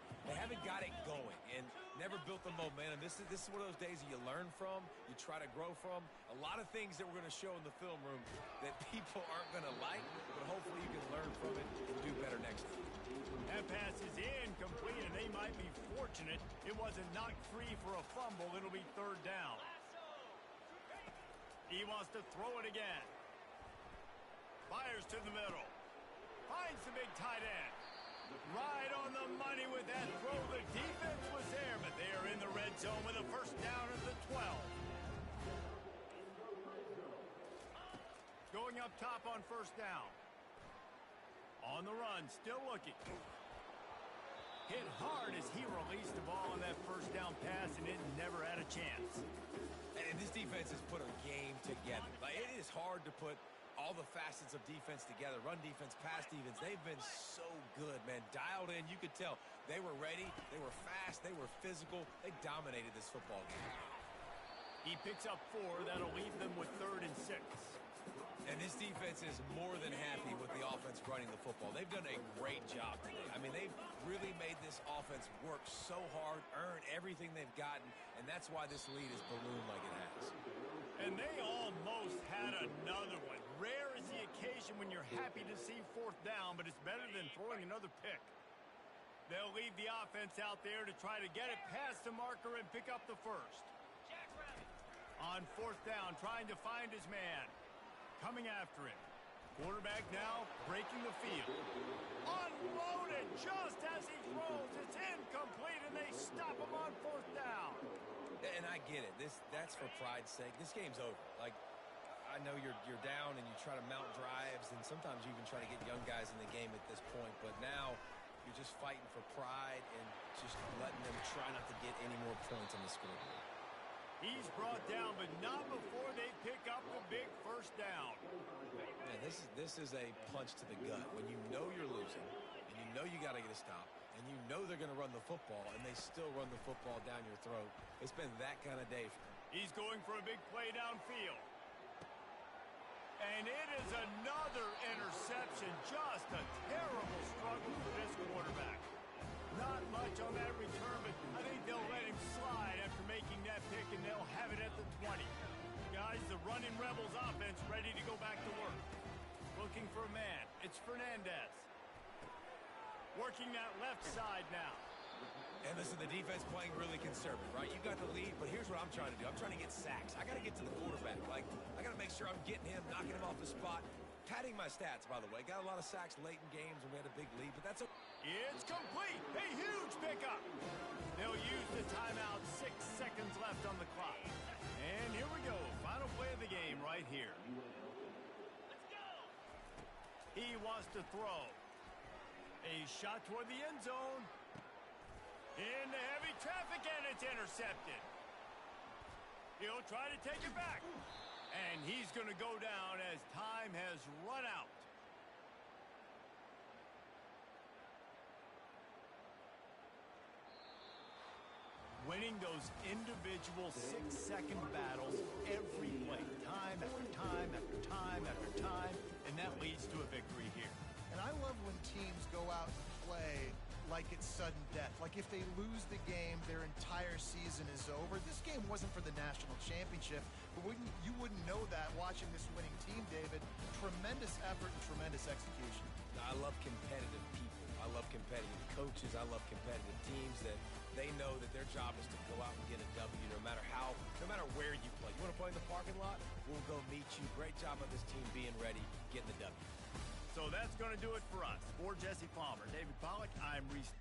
[SPEAKER 2] got it going and never built the momentum. This is one of those days that you learn from, you try to grow from. A lot of things that we're going to show in the film room that people aren't going to like, but hopefully you can learn from it and do better next time.
[SPEAKER 1] That pass is incomplete, and they might be fortunate it wasn't knocked free for a fumble. It'll be 3rd down. He wants to throw it again. Fires to the middle. Finds the big tight end. Right on the money with that throw. The defense was there, but they are in the red zone with a 1st down at the 12. Going up top on 1st down. On the run, still looking. Hit hard as he released the ball on that 1st down pass, and it never had a chance.
[SPEAKER 2] And this defense has put a game together. Like, it is hard to put all the facets of defense together. Run defense, pass defense. They've been so good, man. Dialed in. You could tell they were ready. They were fast. They were physical. They dominated this football game.
[SPEAKER 1] He picks up 4. That'll leave them with 3rd and 6.
[SPEAKER 2] And this defense is more than happy with the offense running the football. They've done a great job today. I mean, they've really made this offense work so hard, earn everything they've gotten, and that's why this lead is ballooned like it has.
[SPEAKER 1] And they almost had another one. Rare is the occasion when you're happy to see 4th down, but it's better than throwing another pick. They'll leave the offense out there to try to get it past the marker and pick up the 1st. On 4th down, trying to find his man. Coming after him. Quarterback now breaking the field. Unloaded just as he throws. It's incomplete, and they stop him on 4th down.
[SPEAKER 2] And I get it. That's for pride's sake. This game's over. Like, I know you're down and you try to mount drives, and sometimes you even try to get young guys in the game at this point. But now you're just fighting for pride and just letting them try not to get any more points on the scoreboard.
[SPEAKER 1] He's brought down, but not before they pick up the big 1st down.
[SPEAKER 2] Man, this is a punch to the gut. When you know you're losing, and you know you got to get a stop, and you know they're going to run the football, and they still run the football down your throat. It's been that kind of day for them.
[SPEAKER 1] He's going for a big play downfield. And it is another interception. Just a terrible strike. touch on that return, but I think they'll let him slide after making that pick, and they'll have it at the 20. Guys, the running Rebels offense ready to go back to work. Looking for a man. It's Fernandez. Working that left side now.
[SPEAKER 2] And listen, the defense playing really conservative, right? You got the lead, but here's what I'm trying to do. I'm trying to get sacks. I got to get to the quarterback. Like, I got to make sure I'm getting him, knocking him off the spot. Padding my stats, by the way. Got a lot of sacks late in games when we had a big lead, but that's a...
[SPEAKER 1] It's complete. A huge pickup. They'll use the timeout. 6 seconds left on the clock. And here we go. Final play of the game right here. Let's go. He wants to throw. A shot toward the end zone. Into heavy traffic, and it's intercepted. He'll try to take it back. And he's going to go down as time has run out. Winning those individual 6-second battles every play, time after time after time after time, and that leads to a victory here.
[SPEAKER 3] And I love when teams go out and play like it's sudden death. Like if they lose the game, their entire season is over. This game wasn't for the national championship, but you wouldn't know that watching this winning team, David. Tremendous effort and tremendous execution.
[SPEAKER 2] I love competitive people. I love competitive coaches. I love competitive teams that they know that their job is to go out and get a W no matter where you play. You want to play in the parking lot? We'll go meet you. Great job of this team being ready, getting the W.
[SPEAKER 1] So that's going to do it for us. For Jesse Palmer, David Pollack, I'm Reese.